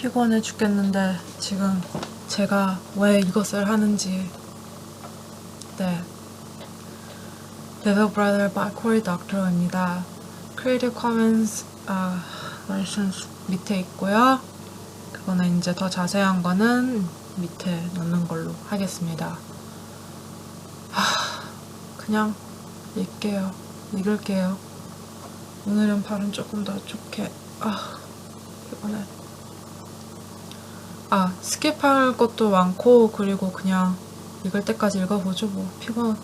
피곤해 죽겠는데 지금 제가 왜 이것을 하는지. 네, Brother에 by Cory Doctorow입니다. Creative Commons license 밑에 있고요. 그거는 이제 더 자세한 거는 밑에 넣는 걸로 하겠습니다. 그냥 읽을게요. 오늘은 발음 조금 더 좋게. 피곤해. 스킵할 것도 많고, 그리고 그냥 읽을 때까지 읽어보죠. 뭐 피곤해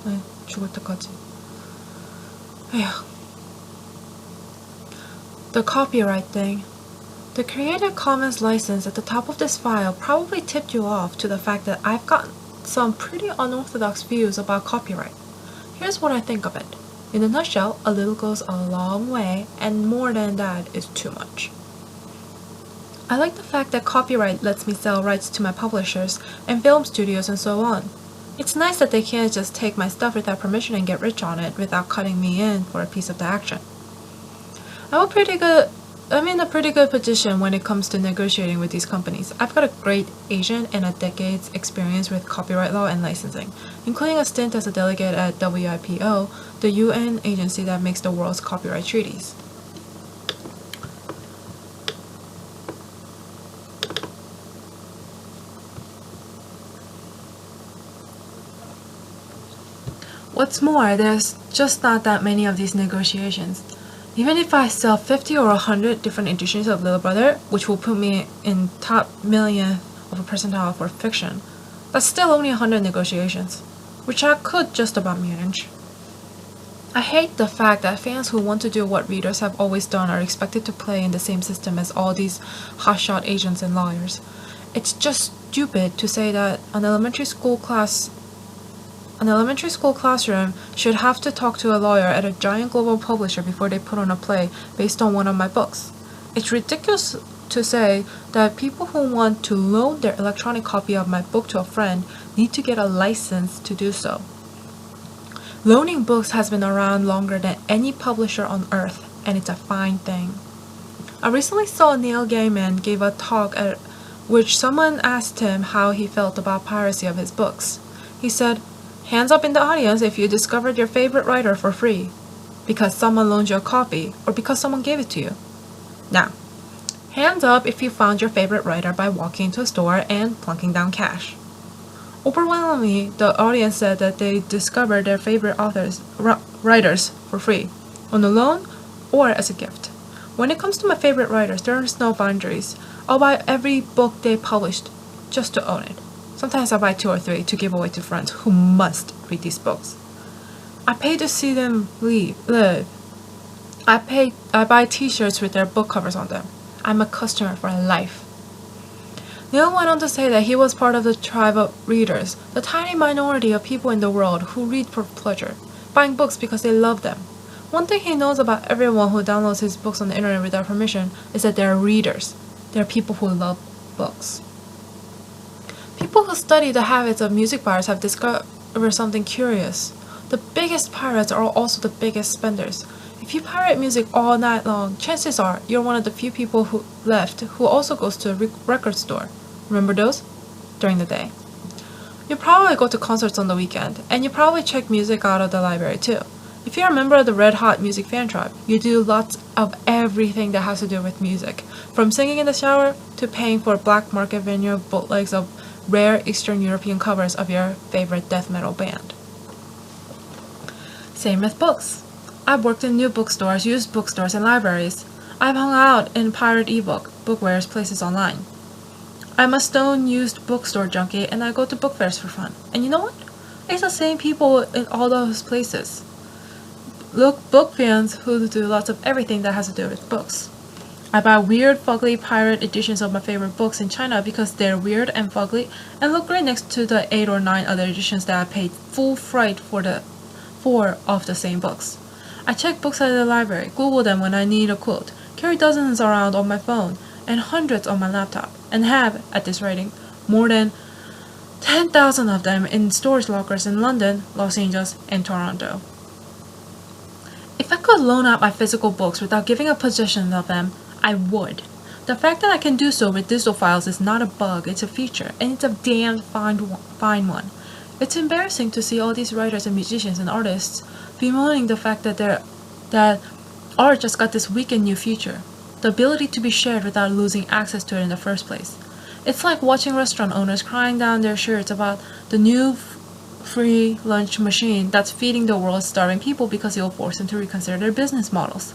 죽을 때까지. 에휴. The copyright thing. The Creative Commons license at the top of this file probably tipped you off to the fact that I've got some pretty unorthodox views about copyright. Here's what I think of it. In a nutshell, a little goes a long way, and more than that is too much. I like the fact that copyright lets me sell rights to my publishers and film studios and so on. It's nice that they can't just take my stuff without permission and get rich on it without cutting me in for a piece of the action. I'm in a pretty good position when it comes to negotiating with these companies. I've got a great agent and a decade's experience with copyright law and licensing, including a stint as a delegate at WIPO, the UN agency that makes the world's copyright treaties. What's more, there's just not that many of these negotiations. Even if I sell 50 or 100 different editions of Little Brother, which will put me in top million of a percentile for fiction, that's still only 100 negotiations, which I could just about manage. I hate the fact that fans who want to do what readers have always done are expected to play in the same system as all these hotshot agents and lawyers. It's just stupid to say that an elementary school classroom should have to talk to a lawyer at a giant global publisher before they put on a play based on one of my books. It's ridiculous to say that people who want to loan their electronic copy of my book to a friend need to get a license to do so. Loaning books has been around longer than any publisher on earth, and it's a fine thing. I recently saw Neil Gaiman give a talk at which someone asked him how he felt about piracy of his books. He said, "Hands up in the audience if you discovered your favorite writer for free, because someone loaned you a copy or because someone gave it to you. Now, hands up if you found your favorite writer by walking into a store and plunking down cash." Overwhelmingly, the audience said that they discovered their favorite writers for free, on a loan or as a gift. When it comes to my favorite writers, there is no boundaries. I'll buy every book they published just to own it. Sometimes I buy 2 or 3 to give away to friends who must read these books. I pay to see them live. I buy t-shirts with their book covers on them. I'm a customer for life. Neil went on to say that he was part of the tribe of readers, the tiny minority of people in the world who read for pleasure, buying books because they love them. One thing he knows about everyone who downloads his books on the internet without permission is that they're readers. They're people who love books. People who study the habits of music buyers have discovered something curious. The biggest pirates are also the biggest spenders. If you pirate music all night long, chances are you're one of the few people who also goes to a record store. Remember those? During the day. You probably go to concerts on the weekend, and you probably check music out of the library too. If you're a member of the Red Hot Music Fan Tribe, you do lots of everything that has to do with music, from singing in the shower to paying for black market vinyl bootlegs of rare Eastern European covers of your favorite death metal band. Same with books. I've worked in new bookstores, used bookstores, and libraries. I've hung out in pirate ebook, bookwares, places online. I'm a stone used bookstore junkie, and I go to book fairs for fun. And you know what? It's the same people in all those places. Look, book fans who do lots of everything that has to do with books. I buy weird, fugly pirate editions of my favorite books in China because they're weird and fugly and look great next to the 8 or 9 other editions that I paid full freight for of the same books. I check books at the library, Google them when I need a quote, carry dozens around on my phone, and hundreds on my laptop, and have, at this rating, more than 10,000 of them in storage lockers in London, Los Angeles, and Toronto. If I could loan out my physical books without giving up possession of them, I would. The fact that I can do so with digital files is not a bug, it's a feature, and it's a damn fine one. It's embarrassing to see all these writers and musicians and artists bemoaning the fact that art just got this weekend new feature, the ability to be shared without losing access to it in the first place. It's like watching restaurant owners crying down their shirts about the new free lunch machine that's feeding the world's starving people because it will force them to reconsider their business models.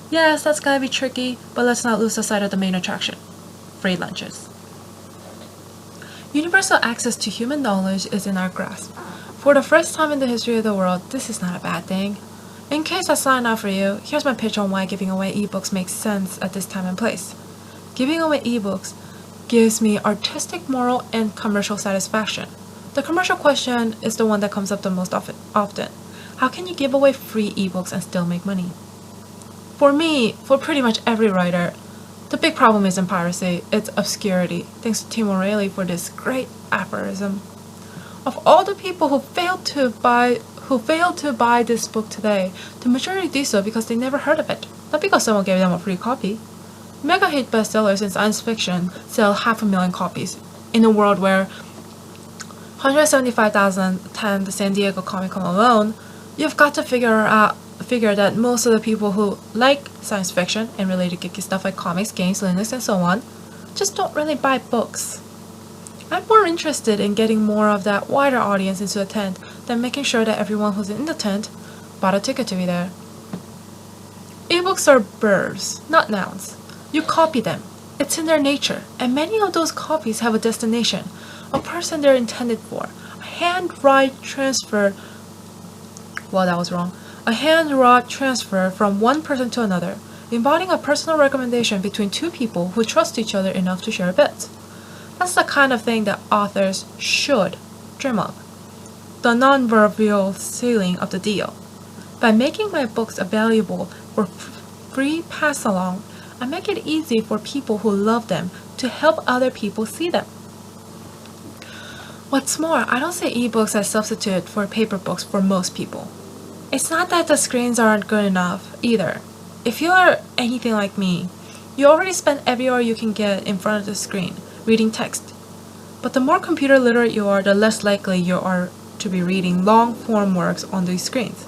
Yes, that's gonna be tricky, but let's not lose sight of the main attraction: free lunches. Universal access to human knowledge is in our grasp. For the first time in the history of the world, this is not a bad thing. In case that's not enough for you, here's my pitch on why giving away ebooks makes sense at this time and place. Giving away ebooks gives me artistic, moral, and commercial satisfaction. The commercial question is the one that comes up the most often. How can you give away free ebooks and still make money? For me, for pretty much every writer, the big problem isn't piracy, it's obscurity. Thanks to Tim O'Reilly for this great aphorism. Of all the people who failed to buy this book today, the majority do so because they never heard of it, not because someone gave them a free copy. Mega hit bestsellers in science fiction sell 500,000 copies in a world where 175,000 attend the San Diego Comic-Con alone. You've got to figure that most of the people who like science fiction and related geeky stuff like comics, games, Linux, and so on just don't really buy books. I'm more interested in getting more of that wider audience into the tent than making sure that everyone who's in the tent bought a ticket to be there. Ebooks are verbs, not nouns. You copy them. It's in their nature, and many of those copies have a destination, a person they're intended for. A hand-write transfer from one person to another, embodying a personal recommendation between two people who trust each other enough to share a bit. That's the kind of thing that authors should dream of. The non-verbal sealing of the deal. By making my books available for free pass-along, I make it easy for people who love them to help other people see them. What's more, I don't see ebooks as substitute for paper books for most people. It's not that the screens aren't good enough either. If you're anything like me, you already spend every hour you can get in front of the screen reading text. But the more computer literate you are, the less likely you are to be reading long-form works on these screens.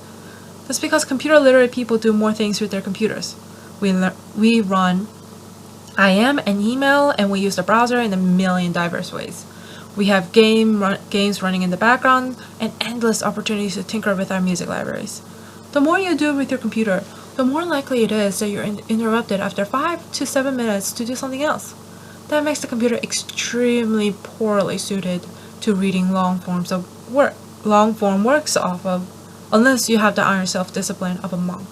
That's because computer literate people do more things with their computers. We run IM and email, and we use the browser in a million diverse ways. We have games running in the background and endless opportunities to tinker with our music libraries. The more you do with your computer, the more likely it is that you're interrupted after 5 to 7 minutes to do something else. That makes the computer extremely poorly suited to reading long form works off of, unless you have the iron self-discipline of a monk.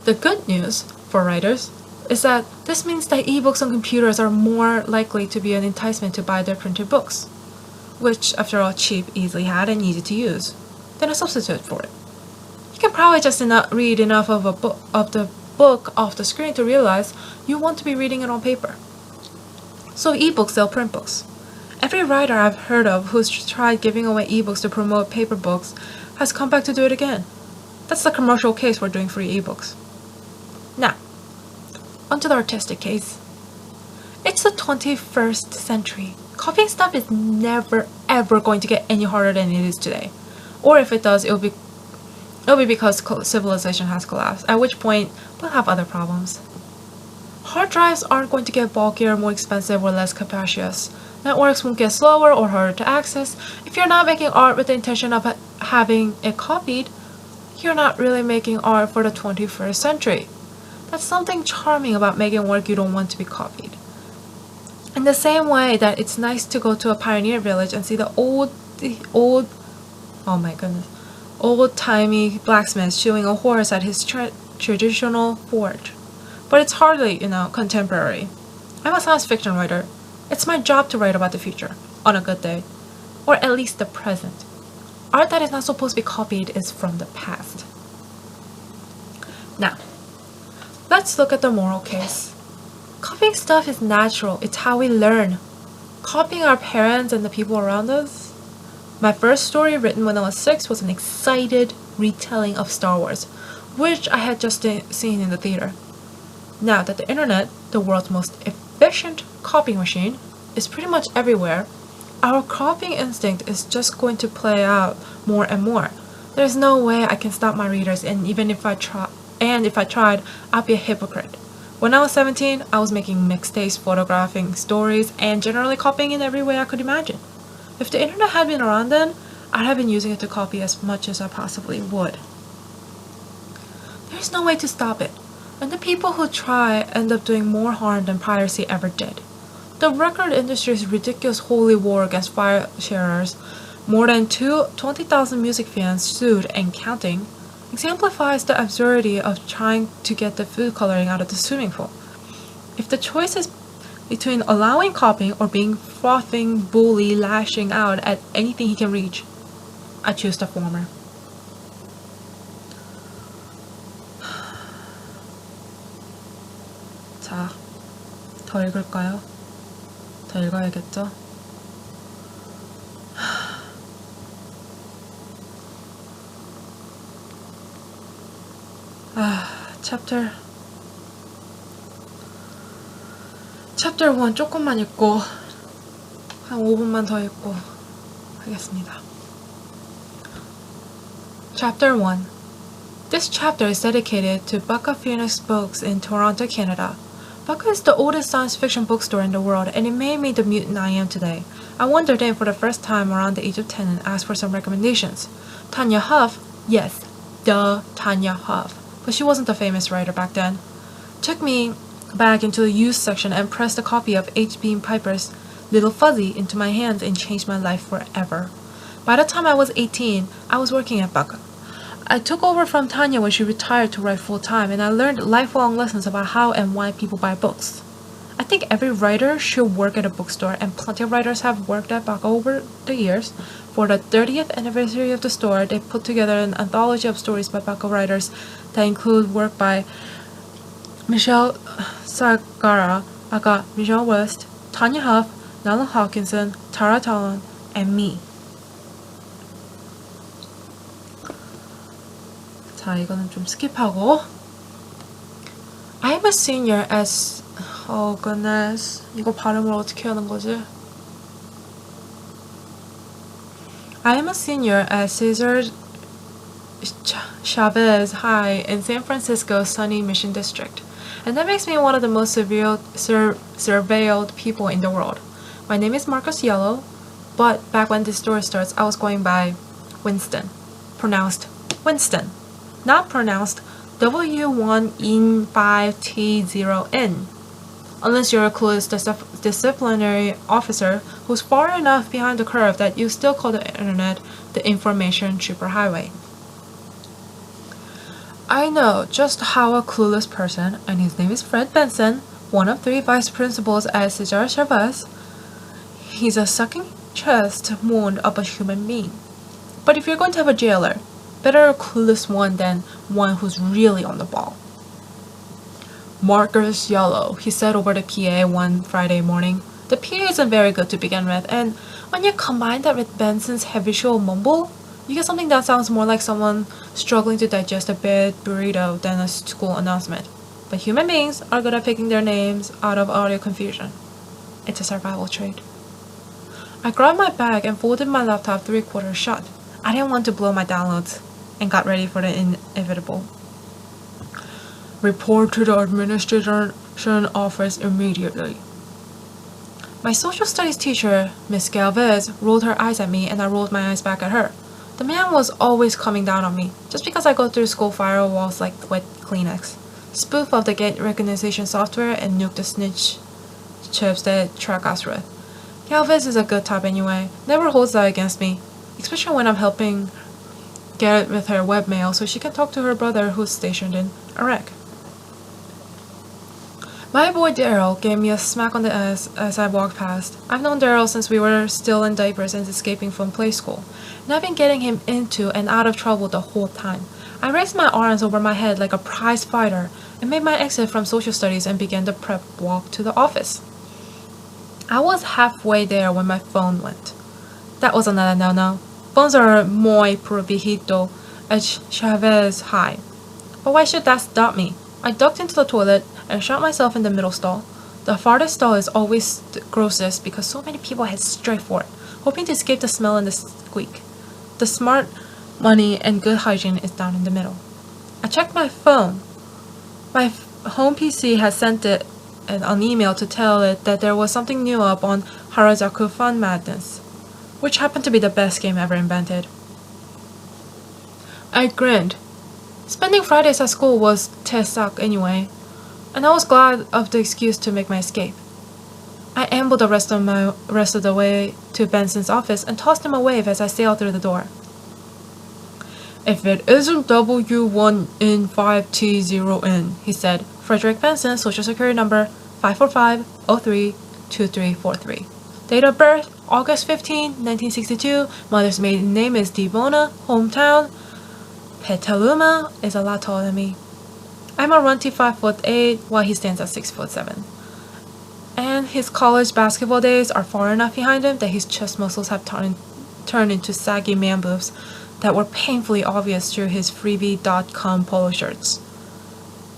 The good news for writers is that this means that ebooks on computers are more likely to be an enticement to buy their printed books, which, after all, cheap, easily had, and easy to use, than a substitute for it. You can probably just read enough of the book off the screen to realize you want to be reading it on paper. So ebooks sell print books. Every writer I've heard of who's tried giving away ebooks to promote paper books has come back to do it again. That's the commercial case for doing free ebooks. Now, onto the artistic case. It's the 21st century. Copying stuff is never ever going to get any harder than it is today. Or if it does, it'll be because civilization has collapsed, at which point we'll have other problems. Hard drives aren't going to get bulkier, more expensive, or less capacious. Networks won't get slower or harder to access. If you're not making art with the intention of having it copied, you're not really making art for the 21st century. That's something charming about making work you don't want to be copied. In the same way that it's nice to go to a pioneer village and see the old-timey blacksmith shoeing a horse at his traditional forge. But it's hardly, contemporary. I'm a science fiction writer. It's my job to write about the future, on a good day. Or at least the present. Art that is not supposed to be copied is from the past. Now, let's look at the moral case. Copying stuff is natural. It's how we learn. Copying our parents and the people around us. My first story, written when I was 6, was an excited retelling of Star Wars, which I had just seen in the theater. Now that the internet, the world's most efficient copying machine, is pretty much everywhere, our copying instinct is just going to play out more and more. There's no way I can stop my readers, and even if I tried, I'd be a hypocrite. When I was 17, I was making mixtapes, photographing stories, and generally copying in every way I could imagine. If the internet had been around then, I'd have been using it to copy as much as I possibly would. There's no way to stop it, and the people who try end up doing more harm than piracy ever did. The record industry's ridiculous holy war against file sharers, more than 20,000 music fans sued and counting, exemplifies the absurdity of trying to get the food coloring out of the swimming pool. If the choice is between allowing copying or being frothing bully lashing out at anything he can reach, I choose the former. 자, 더 읽을까요? 더 읽어야겠죠? Chapter 1 조금만 읽고 한 5분만 더 읽고 하겠습니다. Chapter 1. This chapter is dedicated to Baka Phoenix Books in Toronto, Canada. Baka is the oldest science fiction bookstore in the world, and it made me the mutant I am today. I wandered in for the first time around the age of 10 and asked for some recommendations. Tanya Huff, yes, the Tanya Huff, but she wasn't a famous writer back then, took me back into the used section and pressed a copy of H. Beam Piper's Little Fuzzy into my hands and changed my life forever. By the time I was 18, I was working at Baka. I took over from Tanya when she retired to write full-time, and I learned lifelong lessons about how and why people buy books. I think every writer should work at a bookstore, and plenty of writers have worked at Baka over the years. For the 30th anniversary of the store, they put together an anthology of stories by Baka writers that include work by Michelle Sagara, aka Michelle West, Tanya Huff, Nala Hawkinson, Tara Talon, and me. 자, 이거는 좀 스킵하고. I'm a senior at... Oh goodness. 이거 발음을 어떻게 하는 거지? I am a senior at Cesar Chavez High in San Francisco's sunny Mission District. And that makes me one of the most surveilled people in the world. My name is Marcus Yellow, but back when this story starts, I was going by Winston. Pronounced Winston. Not pronounced W1E5T0N. Unless you're a clueless disciplinary officer who's far enough behind the curve that you still call the internet the information superhighway. I know just how a clueless person, and his name is Fred Benson, one of 3 vice principals at Cesar Chavez. He's a sucking chest wound of a human being. But if you're going to have a jailer, better a clueless one than one who's really on the ball. Marcus Yellow, he said over the PA one Friday morning. The PA isn't very good to begin with, and when you combine that with Benson's habitual mumble, you get something that sounds more like someone struggling to digest a bad burrito than a school announcement. But human beings are good at picking their names out of audio confusion. It's a survival trait. I grabbed my bag and folded my laptop 3/4 shut. I didn't want to blow my downloads, and got ready for the inevitable. Report to the administration office immediately. My social studies teacher, Miss Galvez, rolled her eyes at me, and I rolled my eyes back at her. The man was always coming down on me, just because I go through school firewalls like wet Kleenex, spoof of the gate recognition software, and nuke the snitch chips that track us with. Galvez is a good type anyway, never holds that against me, especially when I'm helping get it with her webmail so she can talk to her brother who's stationed in Iraq. My boy Daryl gave me a smack on the ass as I walked past. I've known Daryl since we were still in diapers and escaping from play school, and I've been getting him into and out of trouble the whole time. I raised my arms over my head like a prize fighter and made my exit from social studies and began the prep walk to the office. I was halfway there when my phone went. That was another no-no. Phones are muy prohibido at Chavez High. But why should that stop me? I ducked into the toilet and shot myself in the middle stall. The farthest stall is always the grossest because so many people head straight for it, hoping to escape the smell and the squeak. The smart money and good hygiene is down in the middle. I checked my phone. My home PC had sent it an email to tell it that there was something new up on Harajuku Fun Madness, which happened to be the best game ever invented. I grinned. Spending Fridays at school was suck anyway, and I was glad of the excuse to make my escape. I ambled the rest of the way to Benson's office and tossed him a wave as I sailed through the door. "If it isn't W1N5T0N, he said. Frederick Benson, Social Security number 545032343. Date of birth, August 15, 1962. Mother's maiden name is Devona. Hometown, Petaluma, is a lot taller than me. I'm a runty 5'8", while he stands at 6'7". And his college basketball days are far enough behind him that his chest muscles have turned into saggy man boobs that were painfully obvious through his freebie.com polo shirts.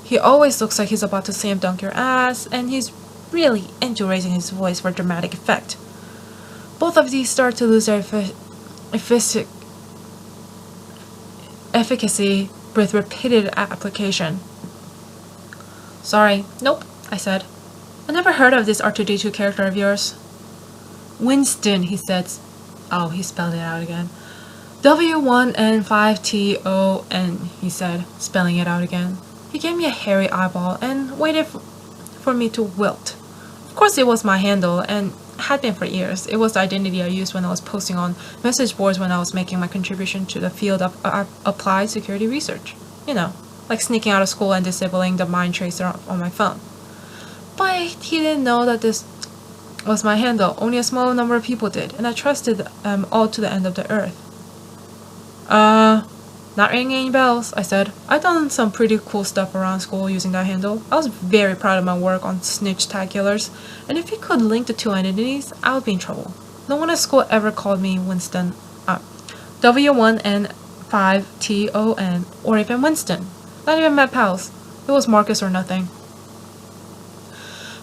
He always looks like he's about to slam dunk your ass, and he's really into raising his voice for dramatic effect. Both of these start to lose their efficacy with repeated application. "Sorry, nope," I said. "I never heard of this R2D2 character of yours." "Winston," he said. Oh, he spelled it out again. W1N5TON, he said, spelling it out again. He gave me a hairy eyeball and waited for me to wilt. Of course it was my handle, and had been for years. It was the identity I used when I was posting on message boards when I was making my contribution to the field of applied security research. You know, like sneaking out of school and disabling the mind tracer on my phone. But he didn't know that this was my handle. Only a small number of people did, and I trusted all to the end of the earth. Not ringing any bells, I said. I've done some pretty cool stuff around school using that handle. I was very proud of my work on snitch-taculars, and if you could link the two identities, I would be in trouble. No one at school ever called me Winston, W1N5TON, or even Winston. Not even my pals. It was Marcus or nothing.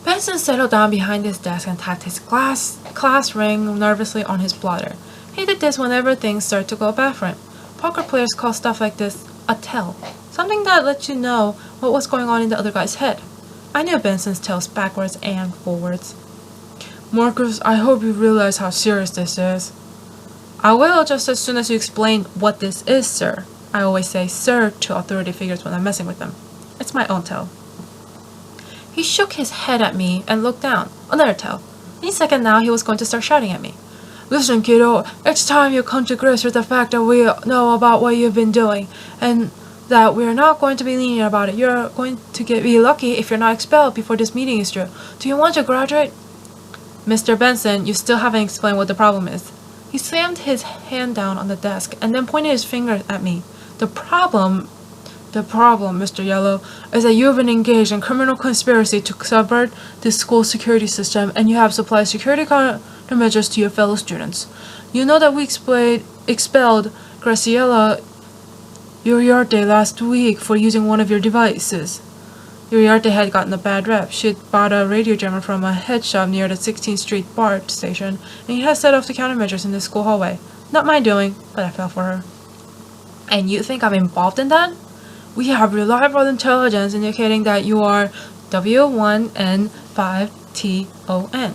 Benson settled down behind his desk and tapped his class ring nervously on his blotter. He did this whenever things started to go bad for him. Poker players call stuff like this a tell, something that lets you know what was going on in the other guy's head. I knew Benson's tells backwards and forwards. "Marcus, I hope you realize how serious this is." "I will just as soon as you explain what this is, sir." I always say sir to authority figures when I'm messing with them. It's my own tell. He shook his head at me and looked down. Another tell. Any second now he was going to start shouting at me. "Listen, kiddo, it's time you come to grips with the fact that we know about what you've been doing, and that we're not going to be lenient about it. You're going to be lucky if you're not expelled before this meeting is through. Do you want to graduate?" "Mr. Benson, you still haven't explained what the problem is." He slammed his hand down on the desk and then pointed his finger at me. The problem, Mr. Yellow, is that you've been engaged in criminal conspiracy to subvert the school security system, and you have supplied security countermeasures to your fellow students. You know that we expelled Graciela Uriarte last week for using one of your devices. Uriarte had gotten a bad rep. She had bought a radio jammer from a head shop near the 16th Street BART station, and he had set off the countermeasures in the school hallway. Not my doing, but I fell for her. And you think I'm involved in that? We have reliable intelligence indicating that you are W1N5TON.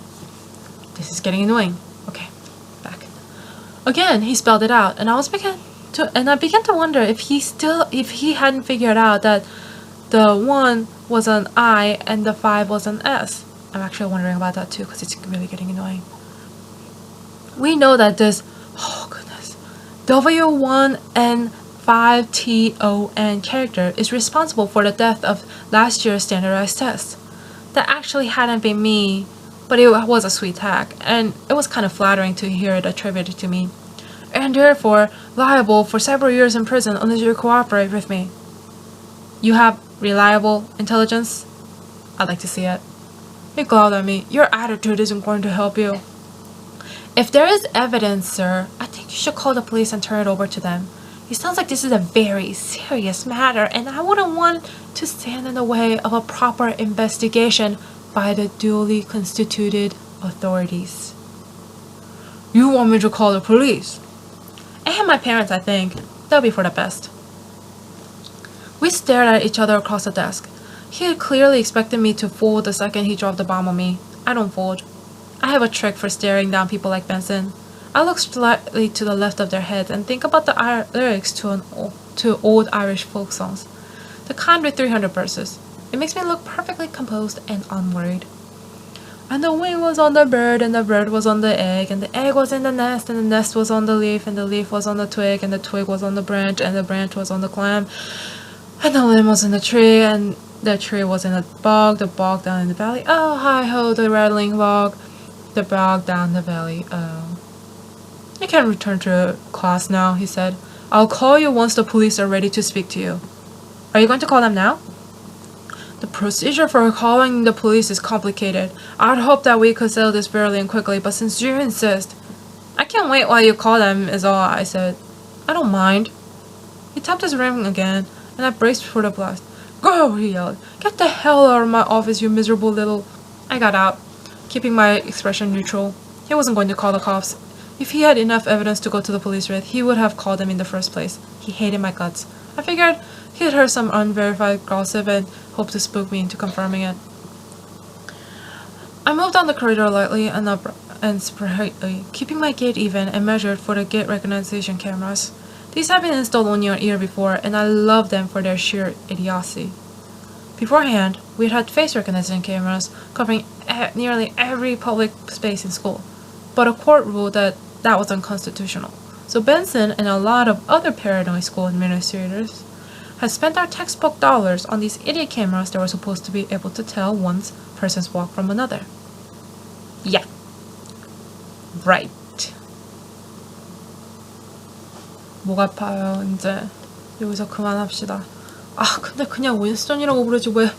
This is getting annoying. Okay, back. Again, he spelled it out, and I began to wonder if he hadn't figured out that the 1 was an I and the 5 was an S. I'm actually wondering about that too, because it's really getting annoying. We know that this, W1N5TON character is responsible for the death of last year's standardized test. That actually hadn't been me, but it was a sweet hack, and it was kind of flattering to hear it attributed to me. And therefore, liable for several years in prison unless you cooperate with me. You have reliable intelligence? I'd like to see it. He glowered at me. Your attitude isn't going to help you. If there is evidence, sir, I think you should call the police and turn it over to them. It sounds like this is a very serious matter, and I wouldn't want to stand in the way of a proper investigation by the duly constituted authorities. You want me to call the police? And my parents, I think. That'll be for the best. We stared at each other across the desk. He had clearly expected me to fold the second he dropped the bomb on me. I don't fold. I have a trick for staring down people like Benson. I look slightly to the left of their heads and think about the lyrics to old Irish folk songs. The kind with 300 verses. It makes me look perfectly composed and unworried. And the wing was on the bird, and the bird was on the egg, and the egg was in the nest, and the nest was on the leaf, and the leaf was on the twig, and the twig was on the branch, and the branch was on the clam, and the limb was in the tree, and the tree was in the bog down in the valley. Oh, hi-ho, the rattling bog, the bog down the valley, oh. You can return to class now, he said. I'll call you once the police are ready to speak to you. Are you going to call them now? The procedure for calling the police is complicated. I'd hope that we could settle this fairly and quickly, but since you insist... I can't wait while you call them, is all I said. I don't mind. He tapped his ring again, and I braced for the blast. Go, he yelled. Get the hell out of my office, you miserable little... I got out, keeping my expression neutral. He wasn't going to call the cops. If he had enough evidence to go to the police with, he would have called them in the first place. He hated my guts. I figured he had heard some unverified gossip and hoped to spook me into confirming it. I moved down the corridor lightly and up and sprightly, keeping my gait even and measured for the gait recognition cameras. These had been installed only a year before, and I loved them for their sheer idiocy. Beforehand, we had had face recognition cameras covering nearly every public space in school, but a court ruled that was unconstitutional. So Benson and a lot of other paranoid school administrators had spent our textbook dollars on these idiot cameras that were supposed to be able to tell one person's walk from another. Yeah. Right. 목 아파요. 이제 여기서 그만합시다. 아 근데 그냥 윈스턴이라고 부르지 왜